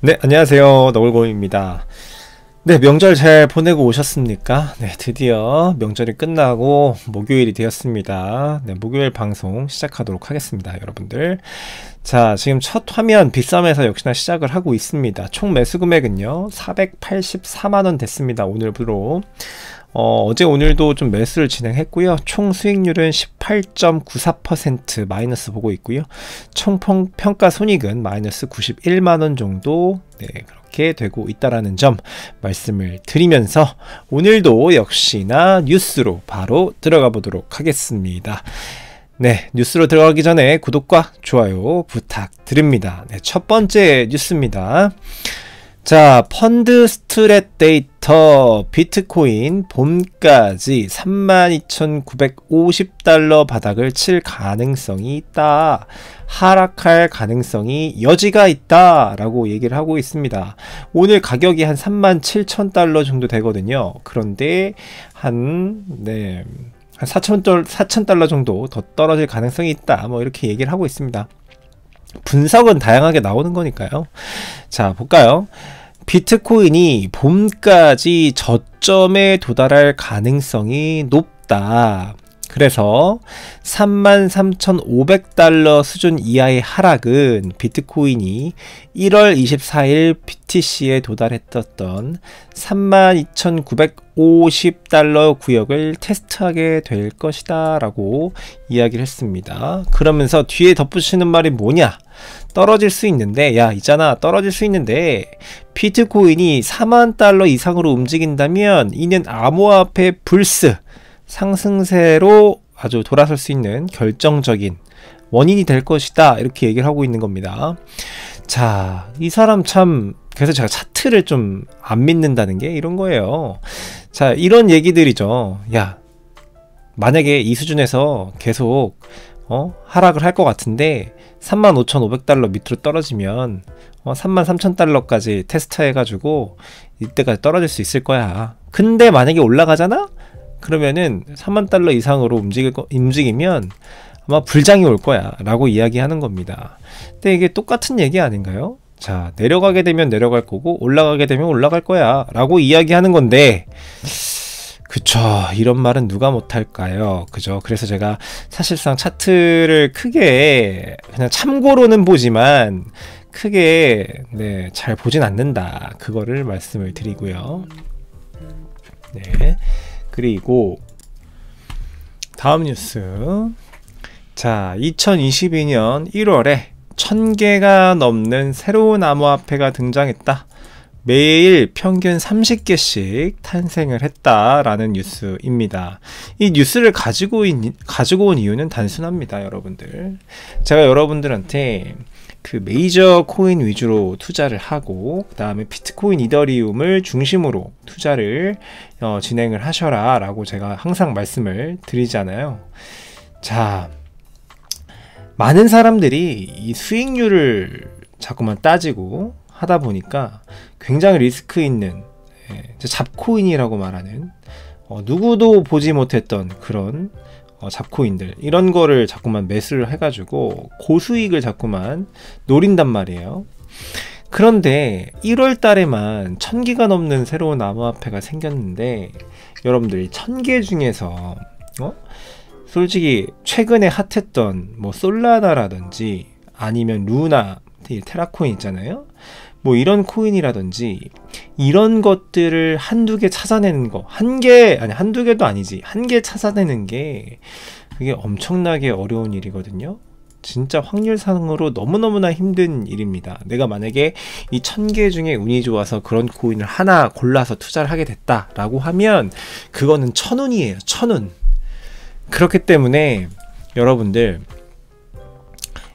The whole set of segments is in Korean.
네, 안녕하세요. 너굴곰입니다. 네, 명절 잘 보내고 오셨습니까? 네, 드디어 명절이 끝나고 목요일이 되었습니다. 네, 목요일 방송 시작하도록 하겠습니다, 여러분들. 자, 지금 첫 화면 빗썸에서 역시나 시작을 하고 있습니다. 총 매수 금액은요, 484만원 됐습니다, 오늘부로. 어제 오늘도 좀 매수를 진행했고요. 총 수익률은 18.94% 마이너스 보고 있고요. 총 평가 손익은 마이너스 91만원 정도, 네, 그렇게 되고 있다라는 점 말씀을 드리면서 오늘도 역시나 뉴스로 바로 들어가 보도록 하겠습니다. 네, 뉴스로 들어가기 전에 구독과 좋아요 부탁드립니다. 네, 첫 번째 뉴스입니다. 자, 펀드 스트랩 데이터 비트코인 봄까지 32,950달러 바닥을 칠 가능성이 있다. 하락할 가능성이 여지가 있다 라고 얘기를 하고 있습니다. 오늘 가격이 한 37,000달러 정도 되거든요. 그런데 한 4,000달러 정도 더 떨어질 가능성이 있다, 뭐 이렇게 얘기를 하고 있습니다. 분석은 다양하게 나오는 거니까요. 자, 볼까요? 비트코인이 봄까지 저점에 도달할 가능성이 높다. 그래서 33,500달러 수준 이하의 하락은 비트코인이 1월 24일 BTC에 도달했던 32,950달러 구역을 테스트하게 될 것이다 라고 이야기를 했습니다. 그러면서 뒤에 덧붙이는 말이 뭐냐? 떨어질 수 있는데, 야, 있잖아, 떨어질 수 있는데 비트코인이 4만 달러 이상으로 움직인다면 이는 암호화폐 불스 상승세로 아주 돌아설 수 있는 결정적인 원인이 될 것이다, 이렇게 얘기를 하고 있는 겁니다. 자, 이 사람 참, 그래서 제가 차트를 좀 안 믿는다는 게 이런 거예요. 자, 이런 얘기들이죠. 야, 만약에 이 수준에서 계속 하락을 할 것 같은데 35,500달러 밑으로 떨어지면 33,000달러까지 테스트 해가지고 이때까지 떨어질 수 있을 거야. 근데 만약에 올라가잖아? 그러면은 3만 달러 이상으로 움직이면 아마 불장이 올 거야 라고 이야기하는 겁니다. 근데 이게 똑같은 얘기 아닌가요? 자, 내려가게 되면 내려갈 거고 올라가게 되면 올라갈 거야 라고 이야기하는 건데, 그쵸, 이런 말은 누가 못할까요? 그죠? 그래서 제가 사실상 차트를 크게 그냥 참고로는 보지만 크게 잘 보진 않는다, 그거를 말씀을 드리고요. 네, 그리고 다음 뉴스. 자, 2022년 1월에 1000개가 넘는 새로운 암호화폐가 등장했다. 매일 평균 30개씩 탄생을 했다라는 뉴스입니다. 이 뉴스를 가지고 온 이유는 단순합니다, 여러분들. 제가 여러분들한테 그 메이저 코인 위주로 투자를 하고, 그 다음에 비트코인, 이더리움을 중심으로 투자를 진행을 하셔라 라고 제가 항상 말씀을 드리잖아요. 자, 많은 사람들이 이 수익률을 자꾸만 따지고 하다 보니까 굉장히 리스크 있는 잡코인이라고 말하는 누구도 보지 못했던 그런 잡코인들, 이런 거를 자꾸만 매수를 해가지고 고수익을 자꾸만 노린단 말이에요. 그런데 1월 달에만 1000개가 넘는 새로운 암호화폐가 생겼는데, 여러분들이 1000개 중에서 솔직히 최근에 핫했던 뭐 솔라나라든지 아니면 루나, 테라코인 있잖아요. 뭐 이런 코인이라든지 이런 것들을 한두 개 찾아내는 거, 한두 개도 아니지, 한 개 찾아내는 게 그게 엄청나게 어려운 일이거든요. 진짜 확률상으로 너무너무나 힘든 일입니다. 내가 만약에 이 1000개 중에 운이 좋아서 그런 코인을 하나 골라서 투자를 하게 됐다라고 하면 그거는 천운이에요, 천운. 그렇기 때문에 여러분들,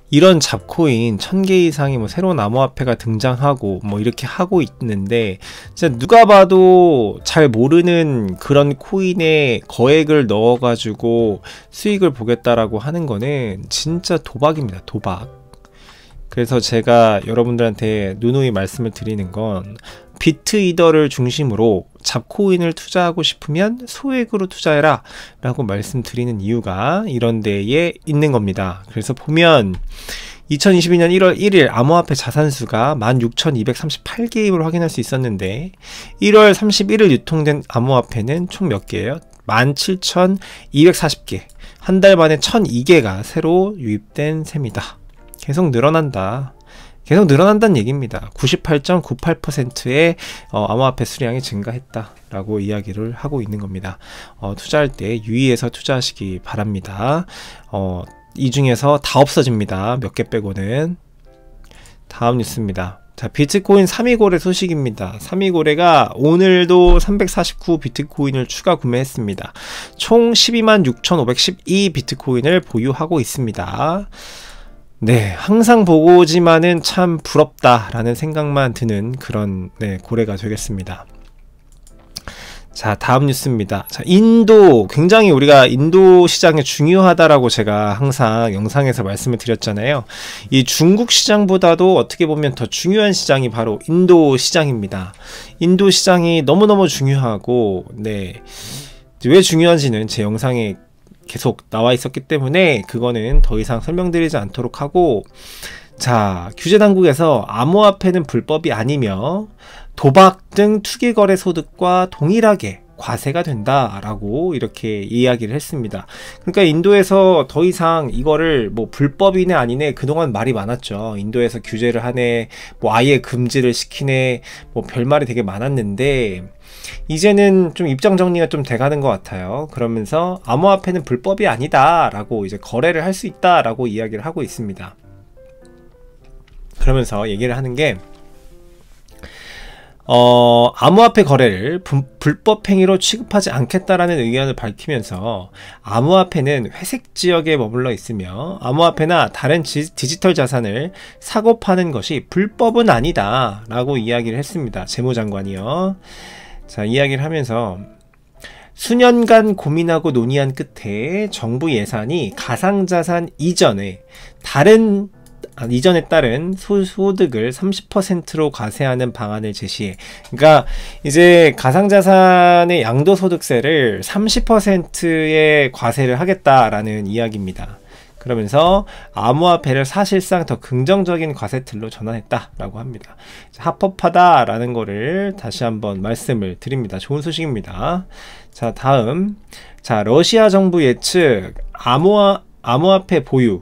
이런 잡코인 1000개 이상의 뭐 새로운 암호화폐가 등장하고 뭐 이렇게 하고 있는데, 진짜 누가 봐도 잘 모르는 그런 코인에 거액을 넣어가지고 수익을 보겠다라고 하는 거는 진짜 도박입니다, 도박. 그래서 제가 여러분들한테 누누이 말씀을 드리는 건, 비트이더를 중심으로 잡코인을 투자하고 싶으면 소액으로 투자해라 라고 말씀드리는 이유가 이런 데에 있는 겁니다. 그래서 보면 2022년 1월 1일 암호화폐 자산수가 16,238개임을 확인할 수 있었는데 1월 31일 유통된 암호화폐는 총 몇 개예요? 17,240개. 한 달 만에 1,002개가 새로 유입된 셈이다. 계속 늘어난다. 계속 늘어난다는 얘기입니다. 98.98%의 암호화폐 수량이 증가했다 라고 이야기를 하고 있는 겁니다. 투자할 때 유의해서 투자하시기 바랍니다. 이 중에서 다 없어집니다. 몇 개 빼고는. 다음 뉴스입니다. 자, 비트코인 3위 거래 소식입니다. 3위 거래가 오늘도 349 비트코인을 추가 구매했습니다. 총 126,512 비트코인을 보유하고 있습니다. 네, 항상 보고 오지만은 참 부럽다라는 생각만 드는 그런 고래가 되겠습니다. 자, 다음 뉴스입니다. 자, 인도, 굉장히 우리가 인도 시장이 중요하다라고 제가 항상 영상에서 말씀을 드렸잖아요. 이 중국 시장보다도 어떻게 보면 더 중요한 시장이 바로 인도 시장입니다. 인도 시장이 너무너무 중요하고, 네, 왜 중요한지는 제 영상에 계속 나와 있었기 때문에 그거는 더 이상 설명드리지 않도록 하고, 자, 규제 당국에서 암호화폐는 불법이 아니며 도박 등 투기 거래 소득과 동일하게 과세가 된다라고 이렇게 이야기를 했습니다. 그러니까 인도에서 더 이상 이거를 뭐 불법이네 아니네 그동안 말이 많았죠. 인도에서 규제를 하네, 뭐 아예 금지를 시키네, 뭐 별말이 되게 많았는데 이제는 좀 입장 정리가 좀 돼가는 것 같아요. 그러면서 암호화폐는 불법이 아니다 라고 이제 거래를 할 수 있다 라고 이야기를 하고 있습니다. 그러면서 얘기를 하는 게 암호화폐 거래를 불법 행위로 취급하지 않겠다라는 의견을 밝히면서 암호화폐는 회색 지역에 머물러 있으며 암호화폐나 다른 디지털 자산을 사고 파는 것이 불법은 아니다 라고 이야기를 했습니다. 재무장관이요. 자, 이야기를 하면서 수년간 고민하고 논의한 끝에 정부 예산이 가상자산 이전에 따른 소득을 30%로 과세하는 방안을 제시해. 그러니까 이제 가상자산의 양도소득세를 30%의 과세를 하겠다라는 이야기입니다. 그러면서 암호화폐를 사실상 더 긍정적인 과세틀로 전환했다라고 합니다. 합법하다라는 거를 다시 한번 말씀을 드립니다. 좋은 소식입니다. 자, 다음. 자, 러시아 정부 예측 암호화폐 보유.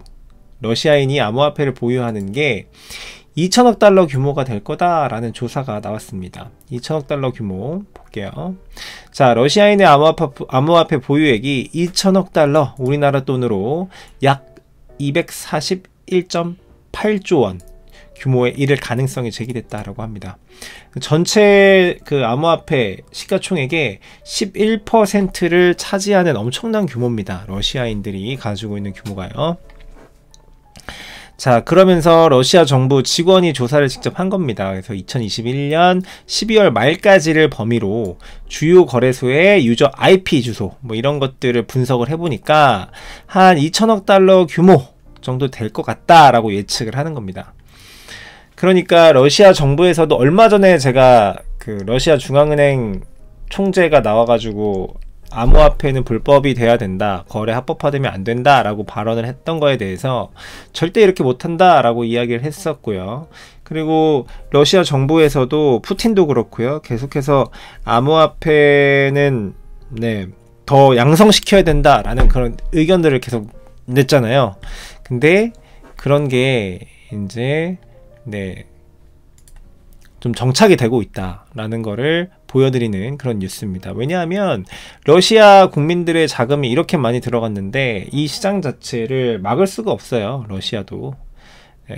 러시아인이 암호화폐를 보유하는 게 2천억 달러 규모가 될 거다라는 조사가 나왔습니다. 2천억 달러 규모 볼게요. 자, 러시아인의 암호화폐 보유액이 2천억 달러, 우리나라 돈으로 약 241.8조 원 규모에 이를 가능성이 제기됐다라고 합니다. 전체 그 암호화폐 시가총액의 11%를 차지하는 엄청난 규모입니다. 러시아인들이 가지고 있는 규모가요. 자, 그러면서 러시아 정부 직원이 조사를 직접 한 겁니다. 그래서 2021년 12월 말까지를 범위로 주요 거래소의 유저 IP 주소 뭐 이런 것들을 분석을 해보니까 한 2천억 달러 규모 정도 될 것 같다라고 예측을 하는 겁니다. 그러니까 러시아 정부에서도 얼마 전에 제가 그 러시아 중앙은행 총재가 나와가지고 암호화폐는 불법이 돼야 된다, 거래 합법화되면 안 된다 라고 발언을 했던 거에 대해서 절대 이렇게 못한다 라고 이야기를 했었고요. 그리고 러시아 정부에서도 푸틴도 그렇고요, 계속해서 암호화폐는 더 양성시켜야 된다 라는 그런 의견들을 계속 냈잖아요. 근데 그런 게 이제 좀 정착이 되고 있다라는 거를 보여드리는 그런 뉴스입니다. 왜냐하면 러시아 국민들의 자금이 이렇게 많이 들어갔는데 이 시장 자체를 막을 수가 없어요. 러시아도.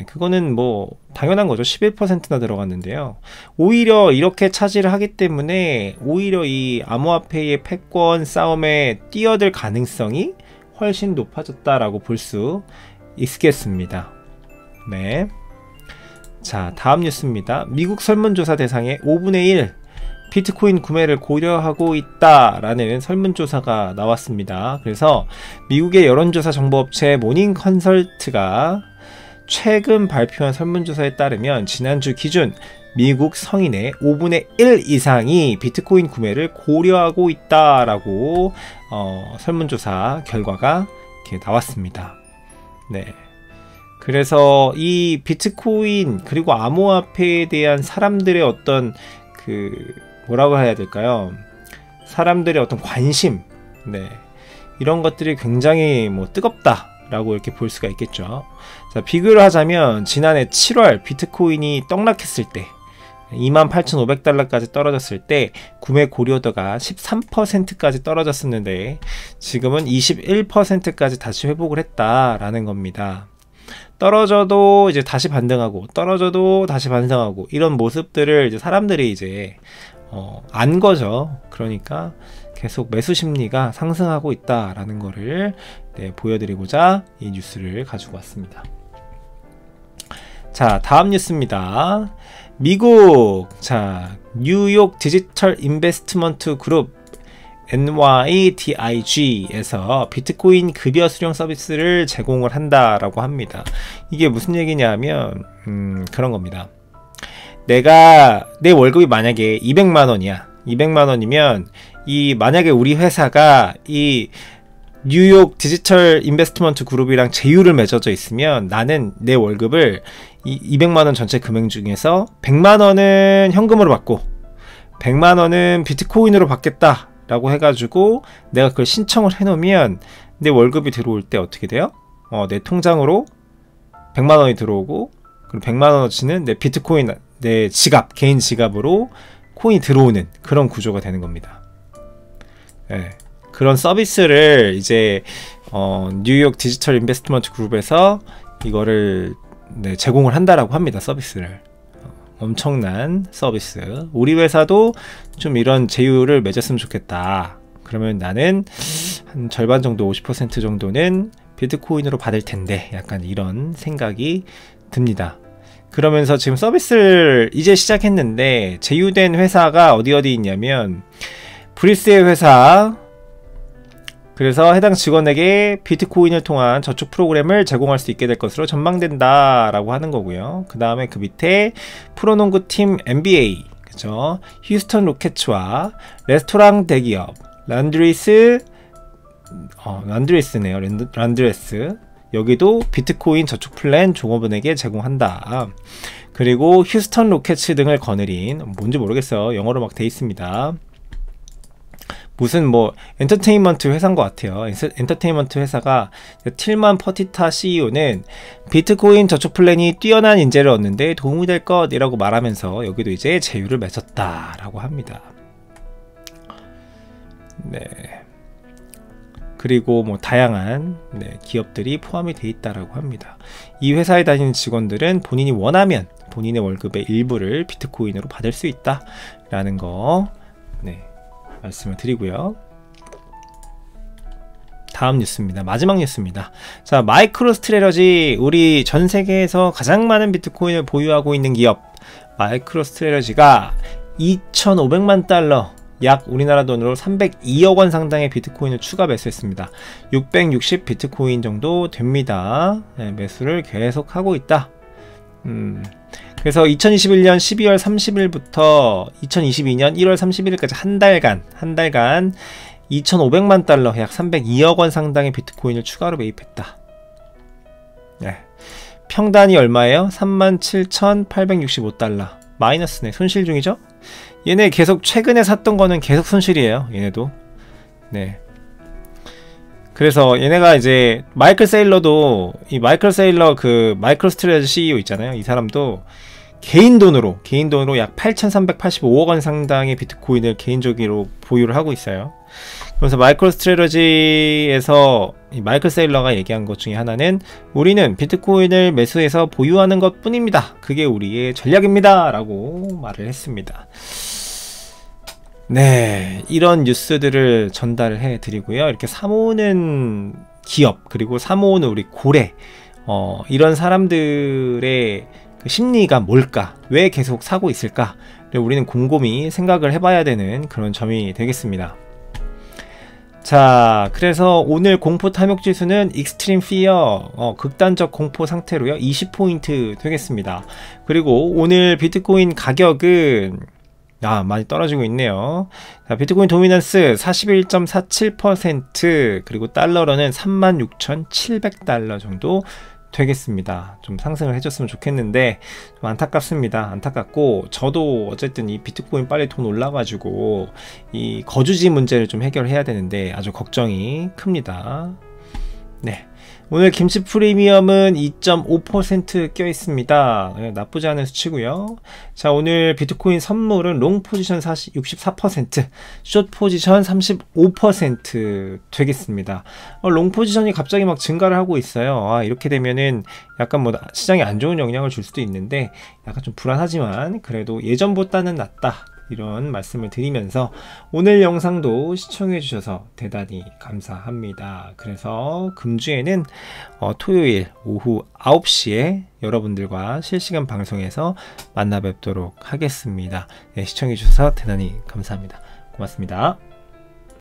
그거는 뭐 당연한 거죠. 11%나 들어갔는데요. 오히려 이렇게 차지를 하기 때문에 오히려 이 암호화폐의 패권 싸움에 뛰어들 가능성이 훨씬 높아졌다라고 볼 수 있겠습니다. 네. 자, 다음 뉴스입니다. 미국 설문조사 대상의 5분의 1 비트코인 구매를 고려하고 있다라는 설문조사가 나왔습니다. 그래서 미국의 여론조사 정보업체 모닝컨설트가 최근 발표한 설문조사에 따르면 지난주 기준 미국 성인의 5분의 1 이상이 비트코인 구매를 고려하고 있다라고 설문조사 결과가 이렇게 나왔습니다. 네. 그래서 이 비트코인 그리고 암호화폐에 대한 사람들의 어떤 뭐라고 해야 될까요? 사람들의 어떤 관심, 네, 이런 것들이 굉장히 뭐 뜨겁다라고 이렇게 볼 수가 있겠죠. 자, 비교를 하자면 지난해 7월 비트코인이 떡락했을 때 28,500달러까지 떨어졌을 때 구매 고려도가 13%까지 떨어졌었는데 지금은 21%까지 다시 회복을 했다라는 겁니다. 떨어져도 이제 다시 반등하고 떨어져도 다시 반등하고 이런 모습들을 이제 사람들이 이제 안 거죠. 그러니까 계속 매수 심리가 상승하고 있다라는 거를 보여드리고자 이 뉴스를 가지고 왔습니다. 자, 다음 뉴스입니다. 미국, 자, 뉴욕 디지털 인베스트먼트 그룹 NYDIG에서 비트코인 급여 수령 서비스를 제공을 한다라고 합니다. 이게 무슨 얘기냐면 그런 겁니다. 내 월급이 만약에 200만원이야. 200만원이면 만약에 우리 회사가 이 뉴욕 디지털 인베스트먼트 그룹이랑 제휴를 맺어져 있으면 나는 내 월급을 200만원 전체 금액 중에서 100만원은 현금으로 받고 100만원은 비트코인으로 받겠다 라고 해가지고 내가 그걸 신청을 해놓으면 내 월급이 들어올 때 어떻게 돼요? 내 통장으로 100만원이 들어오고 그리고 100만원어치는 내 비트코인, 내 지갑, 개인 지갑으로 코인이 들어오는 그런 구조가 되는 겁니다. 네. 그런 서비스를 이제 뉴욕 디지털 인베스트먼트 그룹에서 이거를 제공을 한다라고 합니다. 서비스를. 엄청난 서비스. 우리 회사도 좀 이런 제휴를 맺었으면 좋겠다. 그러면 나는 한 절반 정도 50% 정도는 비트코인으로 받을 텐데 약간 이런 생각이 듭니다. 그러면서 지금 서비스를 이제 시작했는데 제휴된 회사가 어디 있냐면 브리스의 회사, 그래서 해당 직원에게 비트코인을 통한 저축 프로그램을 제공할 수 있게 될 것으로 전망된다 라고 하는 거고요. 그 다음에 그 밑에 프로농구팀 NBA, 그죠? 휴스턴 로켓츠와 레스토랑 대기업 란드레스네요. 란드레스. 여기도 비트코인 저축 플랜 종업원에게 제공한다. 그리고 휴스턴 로켓츠 등을 거느린, 뭔지 모르겠어요. 영어로 막 돼 있습니다. 무슨 뭐 엔터테인먼트 회사인 것 같아요. 엔터테인먼트 회사가 틸만 퍼티타 CEO는 비트코인 저축 플랜이 뛰어난 인재를 얻는데 도움이 될 것이라고 말하면서 여기도 이제 제휴를 맺었다라고 합니다. 네. 그리고 뭐 다양한 기업들이 포함이 돼 있다라고 합니다. 이 회사에 다니는 직원들은 본인이 원하면 본인의 월급의 일부를 비트코인으로 받을 수 있다라는 거 말씀을 드리고요. 다음 뉴스입니다. 마지막 뉴스입니다. 자, 마이크로스트래러지, 우리 전 세계에서 가장 많은 비트코인을 보유하고 있는 기업 마이크로스트래러지가 2,500만 달러, 약 우리나라 돈으로 302억 원 상당의 비트코인을 추가 매수했습니다. 660 비트코인 정도 됩니다. 매수를 계속하고 있다. 그래서 2021년 12월 30일부터 2022년 1월 31일까지 한 달간 2,500만 달러, 약 302억 원 상당의 비트코인을 추가로 매입했다. 네. 평단이 얼마예요? 37,865달러. 마이너스네. 손실 중이죠? 얘네 계속 최근에 샀던 거는 계속 손실이에요. 얘네도. 네. 그래서 얘네가 이제 마이클 세일러도, 이 마이클 세일러 그 마이크로스트래러지 CEO 있잖아요. 이 사람도 개인 돈으로 약 8,385억 원 상당의 비트코인을 개인적으로 보유를 하고 있어요. 그래서 마이크로스트래러지에서 이 마이클 세일러가 얘기한 것 중에 하나는 우리는 비트코인을 매수해서 보유하는 것 뿐입니다. 그게 우리의 전략입니다. 라고 말을 했습니다. 네, 이런 뉴스들을 전달을 해 드리고요. 이렇게 사모으는 기업, 그리고 사모으는 우리 고래, 이런 사람들의 그 심리가 뭘까? 왜 계속 사고 있을까? 우리는 곰곰이 생각을 해봐야 되는 그런 점이 되겠습니다. 자, 그래서 오늘 공포 탐욕 지수는 익스트림 피어, 극단적 공포 상태로요, 20포인트 되겠습니다. 그리고 오늘 비트코인 가격은 많이 떨어지고 있네요. 자, 비트코인 도미넌스 41.47%, 그리고 달러로는 36,700달러 정도 되겠습니다. 좀 상승을 해줬으면 좋겠는데 좀 안타깝습니다. 안타깝고 저도 어쨌든 이 비트코인 빨리 돈 올라가지고 이 거주지 문제를 좀 해결해야 되는데 아주 걱정이 큽니다. 네, 오늘 김치 프리미엄은 2.5% 껴 있습니다. 나쁘지 않은 수치고요. 자, 오늘 비트코인 선물은 롱 포지션 64%, 숏 포지션 35% 되겠습니다. 롱 포지션이 갑자기 막 증가를 하고 있어요. 이렇게 되면은 약간 뭐 시장에 안 좋은 영향을 줄 수도 있는데 약간 좀 불안하지만 그래도 예전보다는 낫다, 이런 말씀을 드리면서 오늘 영상도 시청해 주셔서 대단히 감사합니다. 그래서 금주에는 토요일 오후 9시에 여러분들과 실시간 방송에서 만나 뵙도록 하겠습니다. 네, 시청해 주셔서 대단히 감사합니다. 고맙습니다.